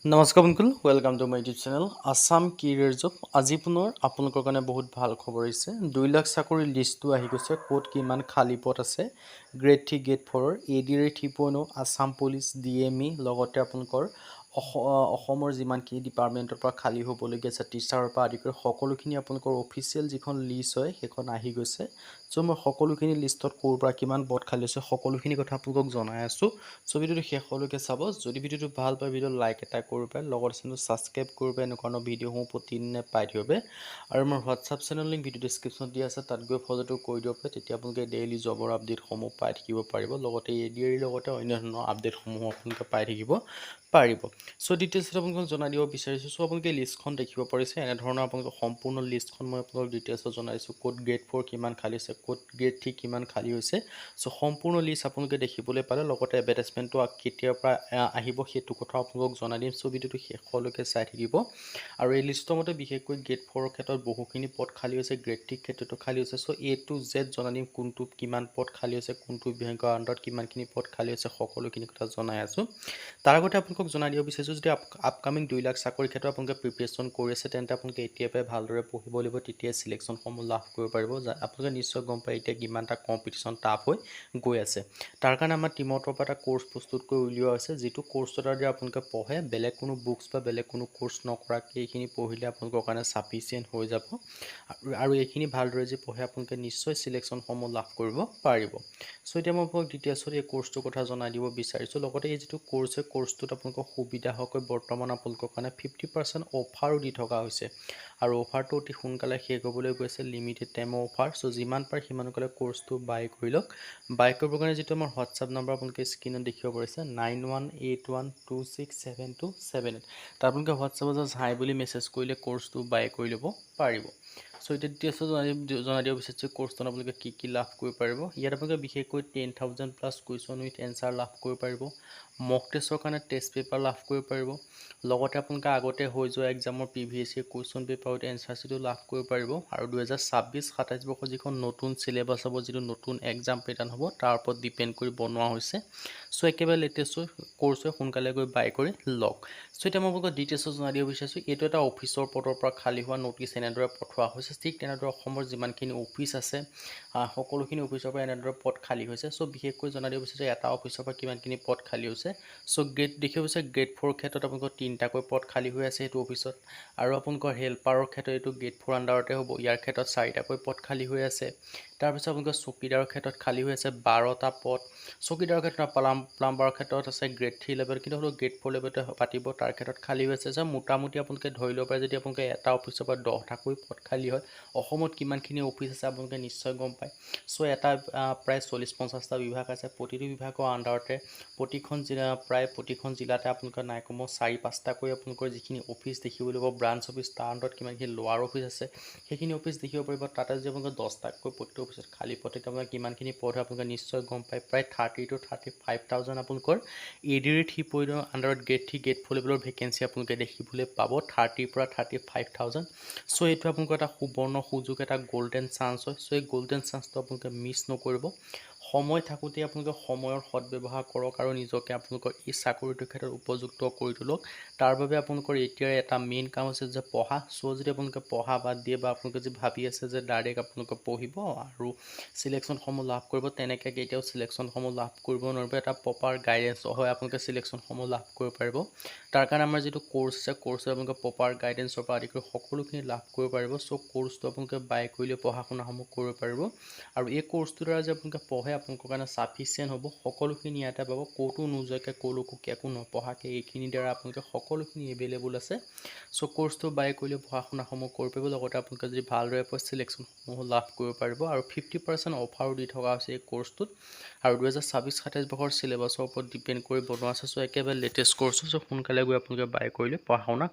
নমস্কাৰ বন্ধুসকল, welcome to my YouTube channel Assam career job. আজি পুনৰ আপোনালোকৰ কাৰণে বহুত ভাল খবৰ আহিছে। 2 লাখ চাকৰি লিষ্টটো আহি গৈছে, ক'ত কিমান খালী পদ আছে। Grade 3 grade 4 ADR 3.0 Assam police DME লগতে আপোনালোকৰ অসমৰ যিমানখিনি ডিপাৰ্টমেণ্টৰ পৰা খালী হ'বলগীয়া আছে টিচাৰৰ পৰা আদি কৰি সকলোখিনি আপোনালোকৰ অফিচিয়েল যিখন লিষ্ট হয় সেইখন আহি গৈছে। চ' মই সকলোখিনি লিষ্টত ক'ৰ পৰা কিমান পদ খালী হৈছে সকলোখিনি কথা আপোনালোকক জনাই আছোঁ। চ' ভিডিঅ'টো শেষলৈকে চাব। যদি ভিডিঅ'টো ভাল পায় ভিডিঅ'টো লাইক এটা কৰিব পাৰে, লগতে চেনেলটো ছাবস্ক্ৰাইব কৰিব পাৰে এনেকুৱা ধৰণৰ ভিডিঅ'সমূহ প্ৰতিদিনে পাই থাকিব পাৰে। আৰু মোৰ হোৱাটছআপ চেনেল লিংক ভিডিঅ' ডিছক্ৰিপশ্যনত দিয়া আছে, তাত গৈ ফলোটো কৰি দিব পাৰে। তেতিয়া আপোনালোকে ডেইলি জবৰ আপডেটসমূহ পাই থাকিব পাৰিব, লগতে ADR লগতে অন্য ধৰণৰ আপডেটসমূহ আপোনালোকে পাই থাকিব পাৰিব। চ' ডিটেইলছত আপোনালোকক জনাই দিব বিচাৰিছোঁ। চ' আপোনালোকে লিষ্টখন দেখিব পাৰিছে, এনেধৰণৰ আপোনালোকক সম্পূৰ্ণ লিষ্টখন মই আপোনালোকক ডিটেইলছত জনাইছোঁ। ক'ত গ্ৰেড 4 কিমান খালী আছে, ক'ত গ্ৰেড 3 কিমান খালী হৈছে। চ' সম্পূৰ্ণ লিষ্ট আপোনালোকে দেখিবলৈ পালে, লগতে এডভাৰটাইজমেণ্টটো কেতিয়াৰ পৰা আহিব সেইটো কথা আপোনালোকক জনাই দিম। চ' ভিডিঅ'টো শেষলৈকে চাই থাকিব। আৰু এই লিষ্টৰ মতে বিশেষকৈ গ্ৰেড 4ৰ ক্ষেত্ৰত বহুখিনি পদ খালী হৈছে, গ্ৰেড 3 ক্ষেত্ৰতো খালী হৈছে। চ' A to Z জনাই দিম, কোনটোত কিমান পদ খালী হৈছে, কোনটো বিভাগৰ আণ্ডাৰত কিমানখিনি পদ খালী হৈছে, সকলোখিনি কথা জনাই আছোঁ। তাৰ আগতে আপোনালোকক জনাই দিব বিচাৰিছোঁ, যদি আপকামিং 2 লাখ চাকৰিৰ ক্ষেত্ৰত আপোনালোকে প্ৰিপেৰেশ্যন কৰি আছে, তেন্তে আপোনালোকে এতিয়াৰ পৰাই ভালদৰে পঢ়িব লাগিব, তেতিয়া চিলেকশ্যনসমূহ লাভ কৰিব পাৰিব। আপোনালোকে নিশ্চয় গম পায় এতিয়া কিমান এটা কম্পিটিশ্যন টাফ হৈ গৈ আছে। তাৰ কাৰণে আমাৰ টিমৰ পৰা এটা কোৰ্চ প্ৰস্তুত কৰি উলিওৱা হৈছে, যিটো কোৰ্চৰ দ্বাৰা আপোনালোকে পঢ়ে, বেলেগ কোনো বুকছ বা বেলেগ কোনো কোৰ্চ নকৰাকৈ এইখিনি পঢ়িলে আপোনালোকৰ কাৰণে ছাফিচিয়েণ্ট হৈ যাব। আৰু এইখিনি ভালদৰে যে পঢ়ে আপোনালোকে নিশ্চয় চিলেকশ্যনসমূহ লাভ কৰিব পাৰিব। চ' এতিয়া মই আপোনালোক ডিটেইলছত এই কোৰ্চটোৰ কথা জনাই দিব বিচাৰিছোঁ। লগতে এই যিটো কোৰ্চ হয়, কোৰ্চটোত আপোনালোকৰ সুবিধা হোৱাকৈ বৰ্তমান আপোনালোকৰ কাৰণে 50% অফাৰো দি থকা হৈছে। আৰু অফাৰটো অতি সোনকালে শেষ হ'বলৈ গৈছে, লিমিটেড টাইমৰ অফাৰ। চ' যিমান পাৰে সিমান সোনকালে কোৰ্চটো বাই কৰি লওক। বাই কৰিবৰ কাৰণে যিটো আমাৰ হোৱাটছআপ নম্বৰ আপোনালোকে স্ক্ৰীনত দেখিব পাৰিছে 9181267278, তাত আপোনালোকে হোৱাটছআপত জাষ্ট হাই বুলি মেছেজ কৰিলে কোৰ্চটো বাই কৰি ল'ব পাৰিব। চ' এতিয়া ডিটেইলছত জনাই দিব বিচাৰিছোঁ কোৰ্চটোত আপোনালোকে কি কি লাভ কৰিব পাৰিব। ইয়াত আপোনালোকে বিশেষকৈ 10,000+ কুৱেশ্যন উইথ এনচাৰ লাভ কৰিব পাৰিব, মক টেষ্টৰ কাৰণে টেষ্ট পেপাৰ লাভ কৰিব পাৰিব, লগতে আপোনালোকে আগতে হৈ যোৱা এক্সামৰ PVSC question paper with answer শ্বীটো লাভ কৰিব পাৰিব। আৰু 2026-27 বৰ্ষৰ যিখন নতুন চিলেবাছ হ'ব, যিটো নতুন এক্সাম পেটাৰ্ণ হ'ব, তাৰ ওপৰত ডিপেণ্ড কৰি বনোৱা হৈছে। চ' একেবাৰে লেটেষ্ট কোৰ্চ হৈ সোনকালে গৈ বাই কৰি লওক। চ' এতিয়া মই আপোনালোকক ডিটেইলছত জনাই দিব বিচাৰিছোঁ, এইটো এটা অফিচৰ পদৰ পৰা খালী হোৱা নটিচ এনেদৰে পঠোৱা হৈছে। ঠিক তেনেদৰে অসমৰ যিমানখিনি অফিচ আছে সকলোখিনি অফিচৰ পৰা এনেদৰে পদ খালী হৈছে। চ' বিশেষকৈ জনাই দিব বিচাৰিছোঁ এটা অফিচৰ পৰা কিমানখিনি পদ খালী হৈছে। চ' গ্ৰেড দেখিব হৈছে, গ্ৰেড 4ৰ ক্ষেত্ৰত আপোনালোকৰ 3টাকৈ পদ খালী হৈ আছে সেইটো অফিচত। আৰু আপোনালোকৰ হেল্পাৰৰ ক্ষেত্ৰত এইটো গ্ৰেড 4 আণ্ডাৰতে হ'ব, ইয়াৰ ক্ষেত্ৰত 4টাকৈ পদ খালী হৈ আছে। তাৰপিছত আপোনালোকৰ চকীদাৰৰ ক্ষেত্ৰত খালী হৈ আছে 12টা পদ। চকীদাৰৰ ক্ষেত্ৰত প্লাম্বাৰৰ ক্ষেত্ৰত আছে গ্ৰেড 3 লেভেল, কিন্তু হ'লেও গ্ৰেড 4 লেভেলতে পাতিব, তাৰ ক্ষেত্ৰত খালী হৈ আছে। যে মোটামুটি আপোনালোকে ধৰি ল'ব পাৰে, যদি আপোনালোকে এটা অফিচৰ পৰা 10টাকৈ পদ খালী হয়, অসমত কিমানখিনি অফিচ আছে আপোনালোকে নিশ্চয় গম পায়। চ' এটা প্ৰায় 40-50টা বিভাগ আছে, প্ৰতিটো বিভাগৰ আণ্ডাৰতে প্ৰতিখন জিলাতে আপোনালোকৰ নাই কমেও 4-5টাকৈ আপোনালোকৰ যিখিনি অফিচ দেখিবলৈ পাব, ব্ৰাঞ্চ অফিচ, তাৰ আণ্ডাৰত কিমানখিনি লোৱাৰ অফিচ আছে সেইখিনি অফিচ দেখিব পাৰিব। তাতে যদি আপোনালোকে 10টাকৈ প্ৰতিটো অফিচত খালী পদ, তেতিয়া আপোনালোকে কিমানখিনি পদ হয় আপোনালোকে নিশ্চয় গম পায়। প্ৰায় 30,000 to 35,000 আপোনালোকৰ ADR 3.0 আণ্ডাৰত গ্ৰেড 3 গ্ৰেড 4 লেভেলৰ ভেকেঞ্চি আপোনালোকে দেখিবলৈ পাব, 30,000 পৰা 35,000। চ' এইটো আপোনালোকৰ এটা সুবৰ্ণ সুযোগ, এটা গল্ডেন চান্স হয়। চ' এই গল্ডেন চান্সটো আপোনালোকে মিছ নকৰিব। সময় থাকোঁতে আপোনালোকে সময়ৰ সদব্যৱহাৰ কৰক আৰু নিজকে আপোনালোকৰ এই চাকৰিটোৰ ক্ষেত্ৰত উপযুক্ত কৰি তোলক। তাৰ বাবে আপোনালোকৰ এতিয়াৰ এটা মেইন কাম হৈছে যে পঢ়া। চ' যদি আপোনালোকে পঢ়া বাদ দিয়ে বা আপোনালোকে যদি ভাবি আছে যে ডাইৰেক্ট আপোনালোকে পঢ়িব আৰু চিলেকশ্যনসমূহ লাভ কৰিব, তেনেকৈ কেতিয়াও চিলেকশ্যনসমূহ লাভ কৰিব নোৱাৰিব। এটা প্ৰপাৰ গাইডেঞ্চ হয় আপোনালোকে চিলেকশ্যনসমূহ লাভ কৰিব পাৰিব। তাৰ কাৰণে আমাৰ যিটো কোৰ্চ আছে, কোৰ্চত আপোনালোকে প্ৰপাৰ গাইডেঞ্চৰ পৰা আদি কৰি সকলোখিনি লাভ কৰিব পাৰিব। চ' কোৰ্চটো আপোনালোকে বাই কৰিলে পঢ়া শুনাসমূহ কৰিব পাৰিব। আৰু এই কোৰ্চটোৰ দ্বাৰা যে আপোনালোকে পঢ়ে আপোনালোকৰ কাৰণে ছাফিচিয়েণ্ট হ'ব, সকলোখিনি ইয়াতে পাব। ক'তো নোযোৱাকৈ ক'লৈকো একো নপঢ়াকৈ এইখিনিৰ দ্বাৰা আপোনালোকে সকলোখিনি এভেইলেবল আছে। চ' কোৰ্চটো বাই কৰিলে পঢ়া শুনাসমূহ কৰিব পাৰিব, লগতে আপোনালোকে যদি ভালদৰে পঢ়ে চিলেকশ্যনসমূহ লাভ কৰিব পাৰিব। আৰু 50% অফাৰো দি থকা হৈছে এই কোৰ্চটোত। আৰু 2026-27 বৰ্ষৰ চিলেবাছৰ ওপৰত ডিপেণ্ড কৰি বনোৱা আছে। চ' একেবাৰে লেটেষ্ট কোৰ্চ, চ' সোনকালে গৈ আপোনালোকে বাই কৰিলে পঢ়া শুনা